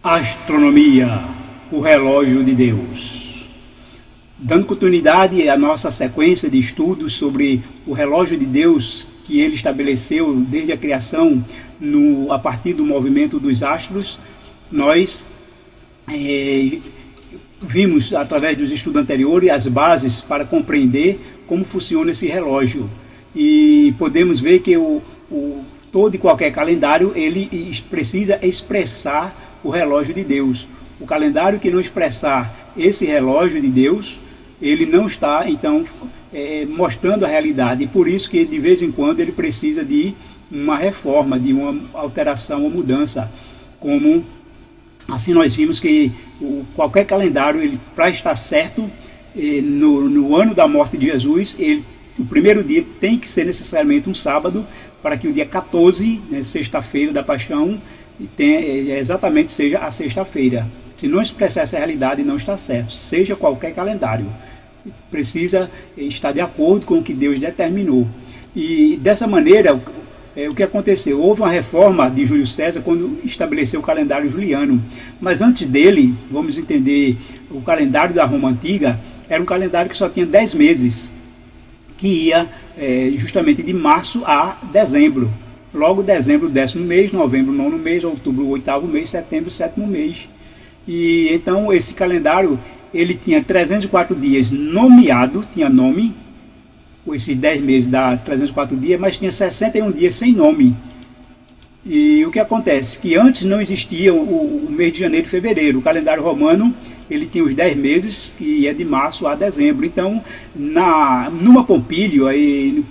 Astronomia, o relógio de Deus. Dando continuidade à nossa sequência de estudos sobre o relógio de Deus que ele estabeleceu desde a criação a partir do movimento dos astros, nós vimos através dos estudos anteriores as bases para compreender como funciona esse relógio. E podemos ver que todo e qualquer calendário ele precisa expressar o relógio de Deus. O calendário que não expressar esse relógio de Deus, ele não está, então, mostrando a realidade. E por isso que, de vez em quando, ele precisa de uma reforma, de uma alteração ou mudança. Como, assim, nós vimos que qualquer calendário, para estar certo, no ano da morte de Jesus, o primeiro dia tem que ser necessariamente um sábado, para que o dia 14, sexta-feira da Paixão, exatamente seja a sexta-feira. Se não expressar essa realidade, não está certo. Seja qualquer calendário, precisa estar de acordo com o que Deus determinou. E dessa maneira, o que aconteceu? Houve uma reforma de Júlio César quando estabeleceu o calendário juliano. Mas antes dele, vamos entender, o calendário da Roma Antiga era um calendário que só tinha 10 meses, que ia justamente de março a dezembro. Logo, dezembro, 10º mês, novembro, 9º mês, outubro, 8º mês, setembro, 7º mês. E então esse calendário, ele tinha 304 dias nomeado, tinha nome, esses 10 meses dá 304 dias, mas tinha 61 dias sem nome. E o que acontece? Que antes não existia o mês de janeiro e fevereiro. O calendário romano, ele tinha os 10 meses, que ia de março a dezembro. Então, numa Pompílio, aí,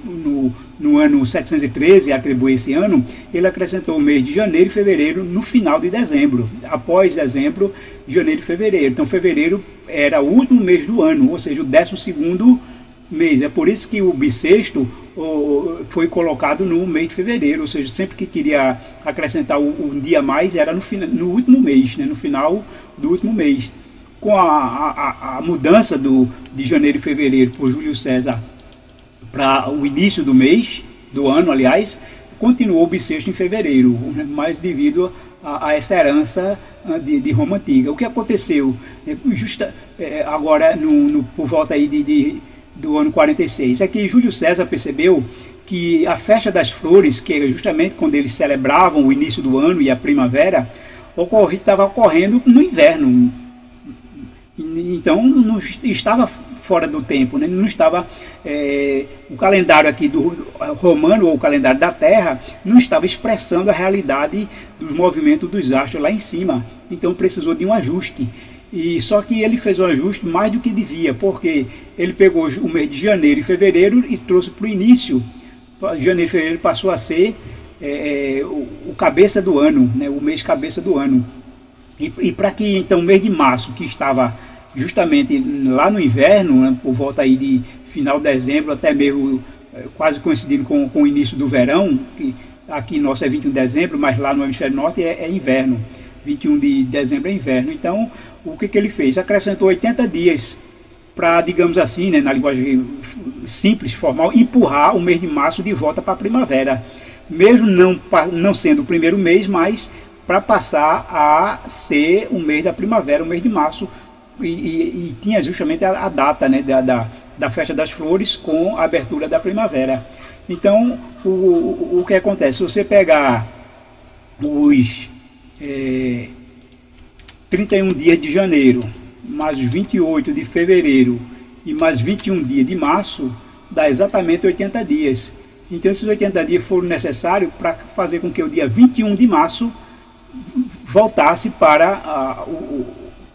no ano 713, atribui esse ano, ele acrescentou o mês de janeiro e fevereiro no final de dezembro. Após dezembro, janeiro e fevereiro. Então, fevereiro era o último mês do ano, ou seja, o 12º mês. É por isso que o bissexto foi colocado no mês de fevereiro, ou seja, sempre que queria acrescentar um dia a mais era no último mês, no final do último mês. Com a mudança de janeiro e fevereiro por Júlio César para o início do mês, do ano, aliás, continuou o bissexto em fevereiro, mas devido a essa herança de Roma Antiga. O que aconteceu agora por volta aí do ano 46, é que Júlio César percebeu que a festa das flores, que é justamente quando eles celebravam o início do ano e a primavera, estava ocorrendo no inverno. Então não estava fora do tempo, não estava, o calendário aqui do romano, ou o calendário da Terra, não estava expressando a realidade dos movimentos dos astros lá em cima. Então precisou de um ajuste. E só que ele fez um ajuste mais do que devia, porque ele pegou o mês de janeiro e fevereiro e trouxe para o início. Janeiro e fevereiro passou a ser o cabeça do ano, o mês cabeça do ano. E para que então o mês de março, que estava justamente lá no inverno, por volta aí de final de dezembro, até mesmo quase coincidindo com o início do verão, que aqui nosso é 21 de dezembro, mas lá no hemisfério norte é inverno. 21 de dezembro é inverno. Então, o que ele fez? Acrescentou 80 dias para, digamos assim, na linguagem simples, formal, empurrar o mês de março de volta para a primavera. Mesmo não sendo o primeiro mês, mas para passar a ser o mês da primavera, o mês de março. E tinha justamente a data da festa das flores com a abertura da primavera. Então, o que acontece? Se você pegar os 31 dias de janeiro, mais 28 de fevereiro e mais 21 dias de março, dá exatamente 80 dias. Então esses 80 dias foram necessários para fazer com que o dia 21 de março voltasse para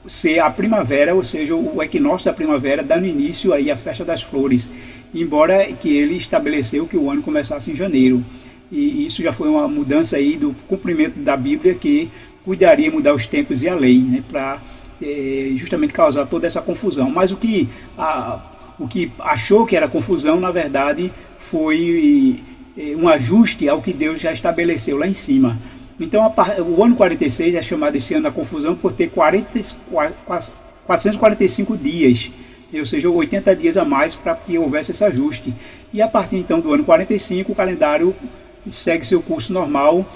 ser a primavera, ou seja, o equinócio da primavera, dando início aí à festa das flores, embora que ele estabeleceu que o ano começasse em janeiro. E isso já foi uma mudança aí do cumprimento da Bíblia, que cuidaria de mudar os tempos e a lei, para justamente causar toda essa confusão. Mas o que achou que era confusão, na verdade, foi um ajuste ao que Deus já estabeleceu lá em cima. Então, o ano 46 é chamado esse ano da confusão por ter 445 dias, ou seja, 80 dias a mais para que houvesse esse ajuste. E a partir então do ano 45, o calendário segue seu curso normal,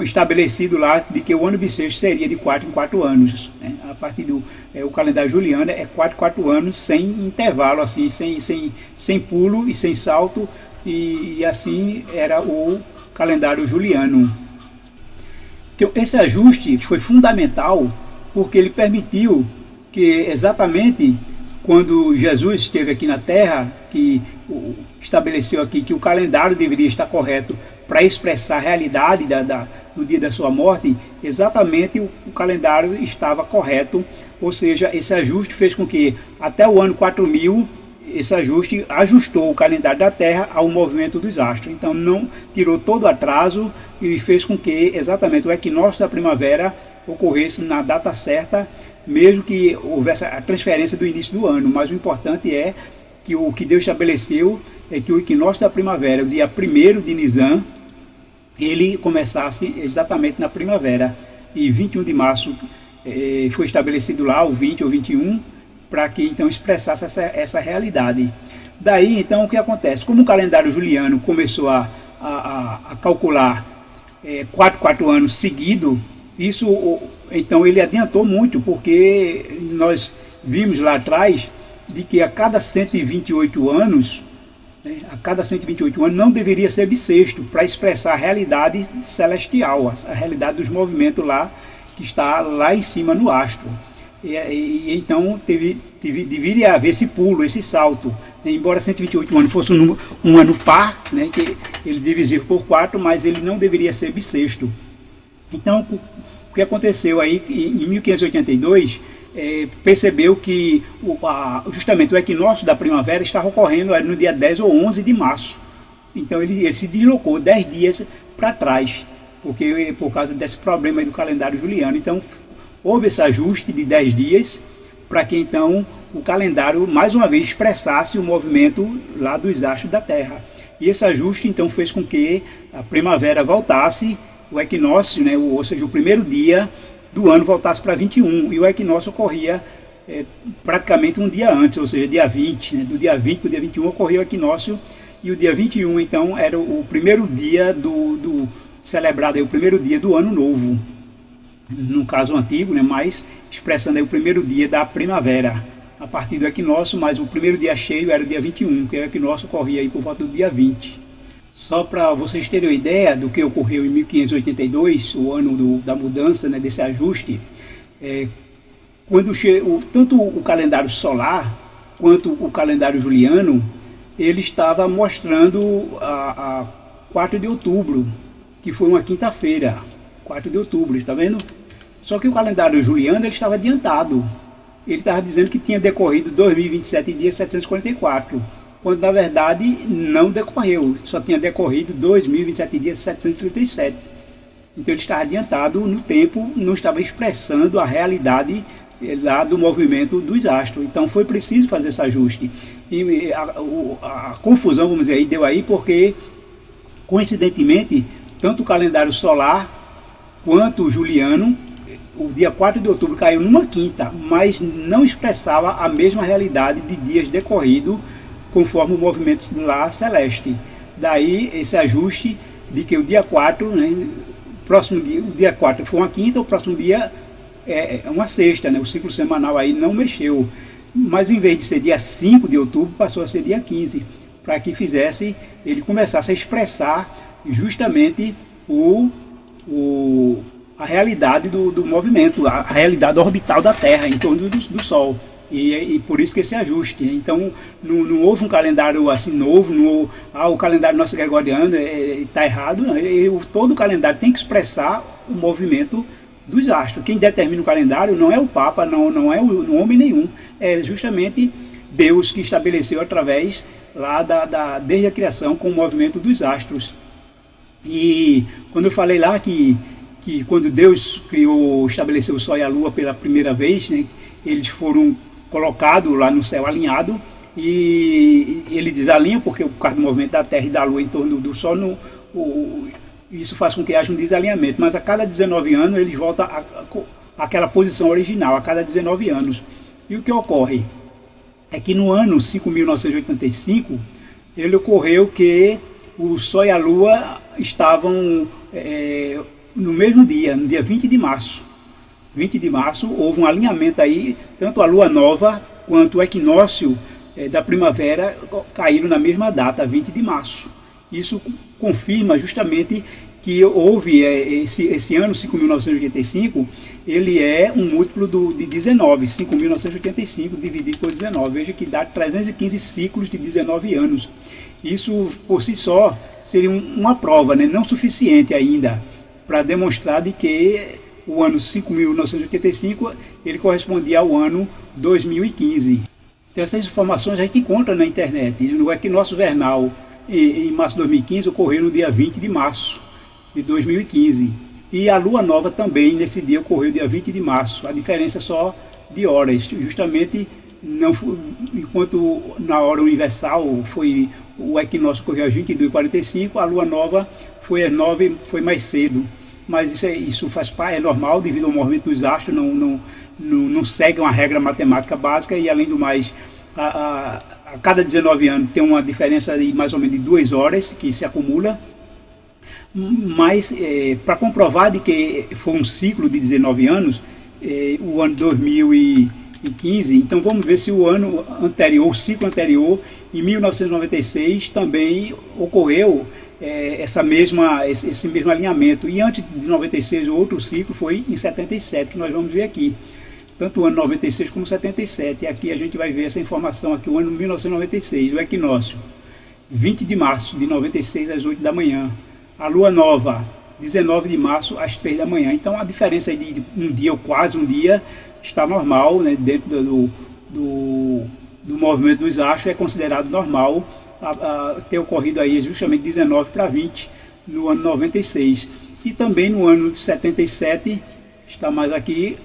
estabelecido lá de que o ano bissexto seria de 4 em 4 anos, né? A partir do o calendário juliano é 4 em 4 anos, sem intervalo, assim, sem pulo e sem salto, e assim era o calendário juliano. Então, esse ajuste foi fundamental porque ele permitiu que exatamente quando Jesus esteve aqui na Terra, que estabeleceu aqui que o calendário deveria estar correto para expressar a realidade do dia da sua morte, exatamente o calendário estava correto, ou seja, esse ajuste fez com que até o ano 4000, esse ajuste ajustou o calendário da Terra ao movimento dos astros. Então não tirou todo o atraso e fez com que exatamente o equinócio da primavera ocorresse na data certa, mesmo que houvesse a transferência do início do ano. Mas o importante é que o que Deus estabeleceu é que o equinócio da primavera, o dia 1º de Nisan, ele começasse exatamente na primavera. E 21 de março foi estabelecido lá, o 20 ou 21, para que então expressasse essa realidade. Daí então o que acontece? Como o calendário juliano começou a calcular 4 anos seguidos, isso então ele adiantou muito, porque nós vimos lá atrás de que a cada 128 anos, não deveria ser bissexto, para expressar a realidade celestial, a realidade dos movimentos lá, que está lá em cima no astro. E então deveria haver esse pulo, esse salto. Embora 128 anos fosse um ano par, né, que ele divisível por 4, mas ele não deveria ser bissexto. Então, o que aconteceu aí em 1582, percebeu que justamente o equinócio da primavera estava ocorrendo no dia 10 ou 11 de março. Então ele se deslocou 10 dias para trás, por causa desse problema aí do calendário juliano. Então houve esse ajuste de 10 dias para que então o calendário mais uma vez expressasse o movimento lá dos astros da Terra. E esse ajuste então fez com que a primavera voltasse, o equinócio, né, ou seja, o primeiro dia do ano voltasse para 21, e o equinócio ocorria praticamente um dia antes, ou seja, dia 20, né, do dia 20 para o dia 21 ocorria o equinócio, e o dia 21 então era o primeiro dia celebrado aí, o primeiro dia do ano novo, no caso antigo, né, mas expressando aí o primeiro dia da primavera, a partir do equinócio, mas o primeiro dia cheio era o dia 21, que o equinócio ocorria aí por volta do dia 20. Só para vocês terem uma ideia do que ocorreu em 1582, o ano da mudança, né, desse ajuste, quando tanto o calendário solar quanto o calendário juliano, ele estava mostrando a 4 de outubro, que foi uma quinta-feira, 4 de outubro, está vendo? Só que o calendário juliano ele estava adiantado, ele estava dizendo que tinha decorrido 2027 dias 744, quando na verdade não decorreu, só tinha decorrido 2027 dias 737. Então ele estava adiantado no tempo, não estava expressando a realidade lá do movimento dos astros. Então foi preciso fazer esse ajuste. E a confusão, vamos dizer, deu aí porque, coincidentemente, tanto o calendário solar quanto o juliano, o dia 4 de outubro caiu numa quinta, mas não expressava a mesma realidade de dias decorridos conforme o movimento lá celeste. Daí esse ajuste de que o dia 4, né, próximo dia, o dia 4 foi uma quinta, o próximo dia é uma sexta, né, o ciclo semanal aí não mexeu. Mas em vez de ser dia 5 de outubro, passou a ser dia 15, para que ele começasse a expressar justamente a realidade do movimento, a realidade orbital da Terra em torno do Sol. E por isso que esse ajuste. Então não houve um calendário assim novo, o calendário nosso gregoriano está errado. Não. Todo o calendário tem que expressar o movimento dos astros. Quem determina o calendário não é o Papa, não é o homem nenhum, é justamente Deus que estabeleceu através lá desde a criação com o movimento dos astros. E quando eu falei lá que quando Deus estabeleceu o Sol e a Lua pela primeira vez, né, eles foram colocados lá no céu alinhado, e ele desalinha porque por causa do movimento da Terra e da Lua em torno do Sol, isso faz com que haja um desalinhamento, mas a cada 19 anos eles voltam àquela posição original, a cada 19 anos. E o que ocorre é que no ano 5.985 ele ocorreu que o Sol e a Lua estavam no mesmo dia, no dia 20 de março. 20 de março houve um alinhamento aí, tanto a Lua Nova quanto o equinócio da primavera caíram na mesma data, 20 de março. Isso confirma justamente que houve esse ano 5.985, ele é um múltiplo de 19, 5.985 dividido por 19, veja que dá 315 ciclos de 19 anos. Isso por si só seria uma prova, né, não suficiente ainda para demonstrar de que o ano 5.985 ele correspondia ao ano 2015. Então essas informações a gente encontra na internet. No equinócio vernal em março de 2015 ocorreu no dia 20 de março de 2015. E a Lua Nova também nesse dia ocorreu dia 20 de março. A diferença é só de horas. Justamente não, enquanto na hora universal o equinócio ocorreu às 22h45, a Lua Nova foi às 9, foi mais cedo. Mas isso faz parte, é normal devido ao movimento dos astros, não segue uma regra matemática básica e além do mais, a cada 19 anos tem uma diferença de mais ou menos de 2 horas que se acumula. Mas para comprovar de que foi um ciclo de 19 anos, o ano 2015, então vamos ver se o ano anterior, o ciclo anterior, em 1996 também ocorreu esse mesmo alinhamento. E antes de 96 o outro ciclo foi em 77, que nós vamos ver aqui. Tanto o ano 96 como 77. E aqui a gente vai ver essa informação aqui, o ano 1996, o equinócio. 20 de março de 96 às 8 da manhã. A Lua Nova, 19 de março às 3 da manhã. Então a diferença de um dia ou quase um dia está normal, né, dentro do movimento dos astros, é considerado normal ter ocorrido aí justamente 19 para 20 no ano 96. E também no ano de 77, está mais aqui,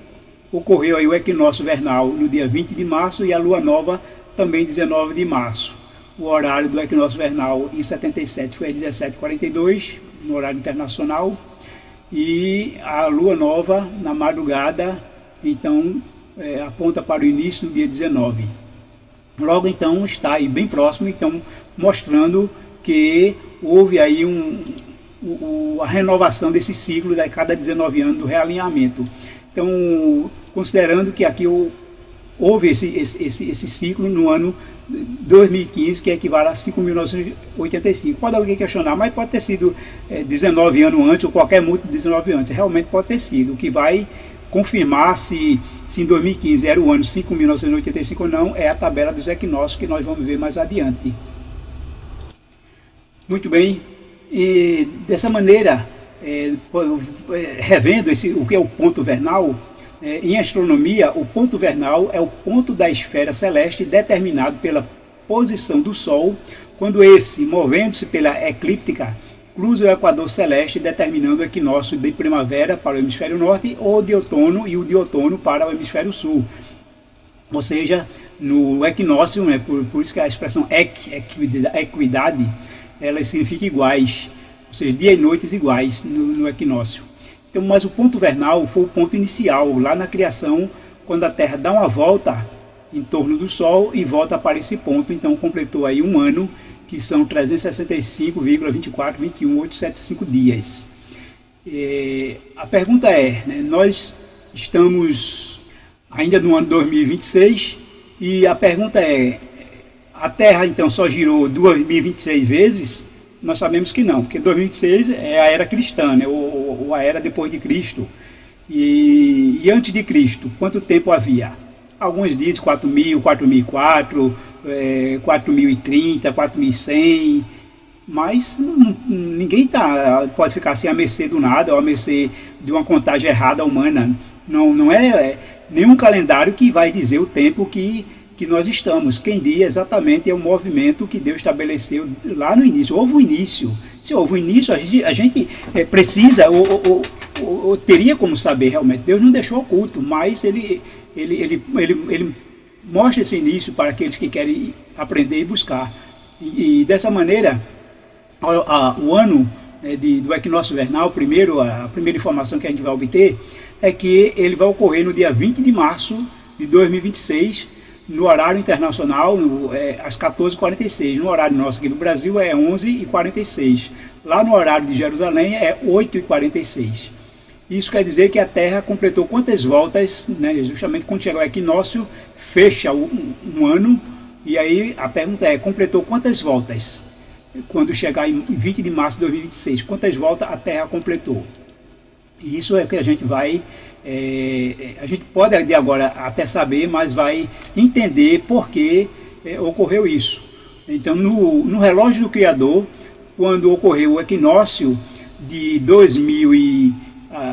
ocorreu aí o equinócio vernal no dia 20 de março e a Lua Nova também 19 de março. O horário do equinócio vernal em 77 foi às 17h42, no horário internacional, e a Lua Nova na madrugada, então, aponta para o início do dia 19. Logo então está aí bem próximo, então mostrando que houve aí a renovação desse ciclo de cada 19 anos do realinhamento. Então, considerando que aqui houve esse ciclo no ano 2015, que equivale a 5.985. Pode alguém questionar, mas pode ter sido 19 anos antes ou qualquer múltiplo de 19 antes. Realmente pode ter sido. O que vai confirmar se em 2015 era o ano 5.985 ou não é a tabela dos equinócios que nós vamos ver mais adiante. Muito bem, e dessa maneira, revendo o que é o ponto vernal, em astronomia, o ponto vernal é o ponto da esfera celeste determinado pela posição do Sol, quando esse, movendo-se pela eclíptica, cruza o equador celeste, determinando o equinócio de primavera para o hemisfério norte ou de outono e o de outono para o hemisfério sul. Ou seja, no equinócio, né, por isso que a expressão equidade, ela significa iguais, ou seja, dia e noites iguais no equinócio. Então, mas o ponto vernal foi o ponto inicial, lá na criação, quando a Terra dá uma volta em torno do Sol e volta para esse ponto. Então completou aí um ano, que são 365,2421,875 dias. A pergunta é, né, nós estamos ainda no ano 2026 e a pergunta é, a Terra então só girou 2026 vezes? Nós sabemos que não, porque 2026 é a era cristã, né, ou a era depois de Cristo. E antes de Cristo, quanto tempo havia? Alguns dizem 4.000, 4.004, 4.030, 4.100, mas ninguém pode ficar assim à mercê do nada, ou à mercê de uma contagem errada humana. Não é nenhum calendário que vai dizer o tempo que nós estamos. Quem diz exatamente é o movimento que Deus estabeleceu lá no início. Houve um início. Se houve um início, a gente precisa, ou teria como saber realmente. Deus não deixou oculto, mas ele mostra esse início para aqueles que querem aprender e buscar. E dessa maneira, o ano do equinócio vernal, a primeira informação que a gente vai obter é que ele vai ocorrer no dia 20 de março de 2026, no horário internacional, às 14h46. No horário nosso aqui do Brasil é 11h46. Lá no horário de Jerusalém é 8h46. Isso quer dizer que a Terra completou quantas voltas, né? Justamente quando chegar o equinócio, fecha um ano. E aí a pergunta é, completou quantas voltas? Quando chegar em 20 de março de 2026, quantas voltas a Terra completou? E isso é que a gente vai, a gente pode de agora até saber, mas vai entender por que ocorreu isso. Então, no relógio do Criador, quando ocorreu o equinócio de 2000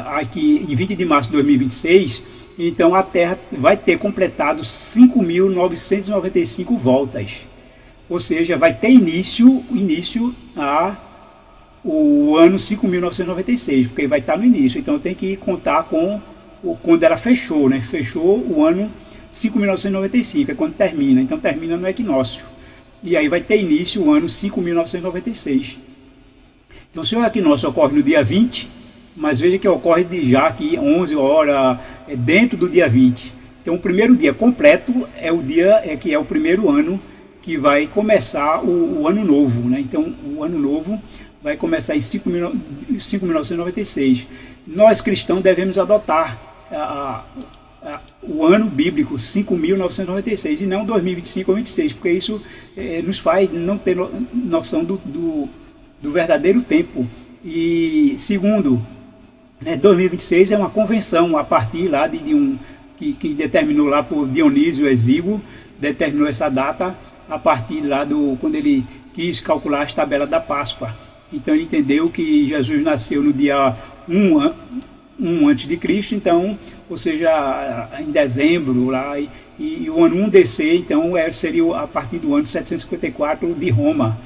aqui em 20 de março de 2026, então a Terra vai ter completado 5.995 voltas. Ou seja, vai ter início o ano 5.996, porque vai estar no início. Então tem que contar com quando ela fechou, né? Fechou o ano 5.995, é quando termina. Então termina no equinócio. E aí vai ter início o ano 5.996. Então se o equinócio ocorre no dia 20, mas veja que ocorre já aqui 11 horas, dentro do dia 20. Então o primeiro dia completo é o dia que é o primeiro ano que vai começar o ano novo, né? Então o ano novo vai começar em 5.996. Nós cristãos devemos adotar o ano bíblico 5.996 e não 2025 ou 26, porque isso nos faz não ter noção do verdadeiro tempo. E segundo, 2026 é uma convenção a partir lá de que determinou lá por Dionísio Exíguo, determinou essa data a partir lá quando ele quis calcular as tabelas da Páscoa. Então ele entendeu que Jesus nasceu no dia 1 antes de Cristo, então, ou seja, em dezembro lá, e o ano 1 DC, então seria a partir do ano 754 de Roma.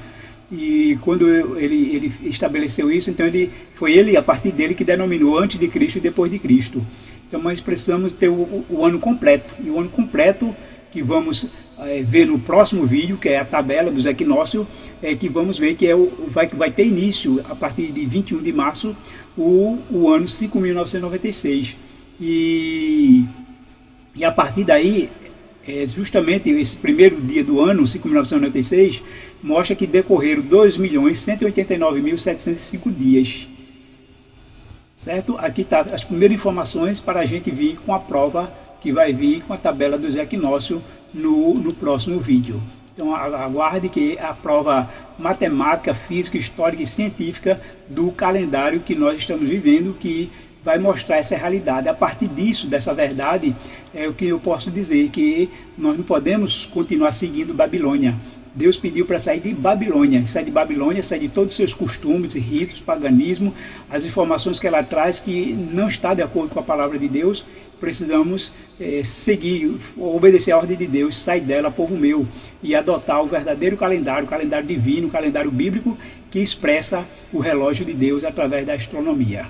E quando ele estabeleceu isso, então foi a partir dele que denominou antes de Cristo e depois de Cristo. Então nós precisamos ter o ano completo, e o ano completo que vamos ver no próximo vídeo, que é a tabela dos equinócios, que vamos ver que vai ter início a partir de 21 de março o ano 5.996. E a partir daí, justamente esse primeiro dia do ano, 5.996, mostra que decorreram 2.189.705 dias. Certo? Aqui está as primeiras informações para a gente vir com a prova que vai vir com a tabela dos equinócios no próximo vídeo. Então aguarde que a prova matemática, física, histórica e científica do calendário que nós estamos vivendo, que vai mostrar essa realidade. A partir disso, dessa verdade, é o que eu posso dizer, que nós não podemos continuar seguindo Babilônia. Deus pediu para sair de Babilônia, sai de todos os seus costumes, ritos, paganismo, as informações que ela traz que não está de acordo com a palavra de Deus. Precisamos seguir, obedecer a ordem de Deus, sair dela, povo meu, e adotar o verdadeiro calendário, o calendário divino, o calendário bíblico, que expressa o relógio de Deus através da astronomia.